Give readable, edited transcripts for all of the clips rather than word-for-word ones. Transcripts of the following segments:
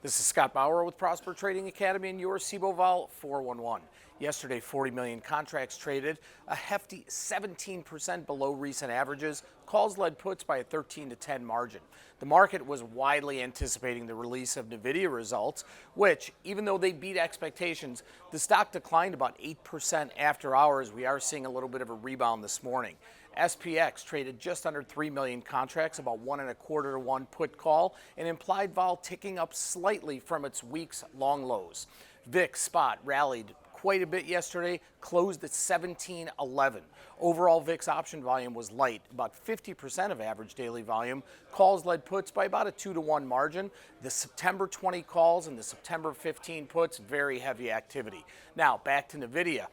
This is Scott Bauer with Prosper Trading Academy and your CBOVol 411. Yesterday, 40 million contracts traded, a hefty 17% below recent averages. Calls led puts by a 13 to 10 margin. The market was widely anticipating the release of NVDA results, which, even though they beat expectations, the stock declined about 8% after hours. We are seeing a little bit of a rebound this morning. SPX traded just under 3 million contracts, about 1.25 to 1 put call, and implied vol ticking up slightly from its week's long lows. VIX spot rallied quite a bit yesterday, closed at 1711. Overall VIX option volume was light, about 50% of average daily volume. Calls led puts by about a 2 to 1 margin. The September 20 calls and the September 15 puts, very heavy activity. Now back to NVIDIA.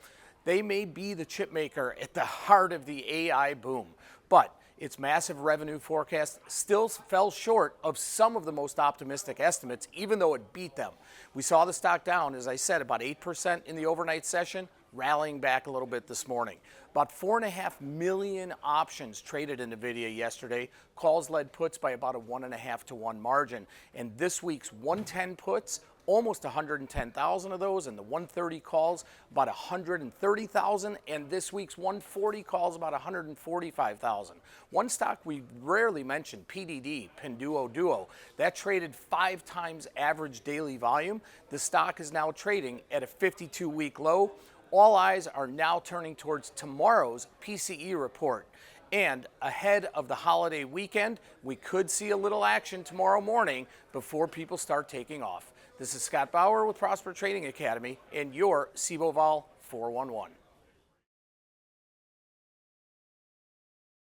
They may be the chip maker at the heart of the AI boom, but its massive revenue forecast still fell short of some of the most optimistic estimates, even though it beat them. We saw the stock down, as I said, about 8% in the overnight session, rallying back a little bit this morning. About 4.5 million options traded in NVIDIA yesterday. Calls led puts by about a 1.5 to 1 margin. And this week's 110 puts, almost 110,000 of those, and the 130 calls, about 130,000, and this week's 140 calls, about 145,000. One stock we rarely mention, PDD, Pinduoduo, that traded 5 times average daily volume. The stock is now trading at a 52-week low. All eyes are now turning towards tomorrow's PCE report. And ahead of the holiday weekend, we could see a little action tomorrow morning before people start taking off. This is Scott Bauer with Prosper Trading Academy and your CBOVol 411.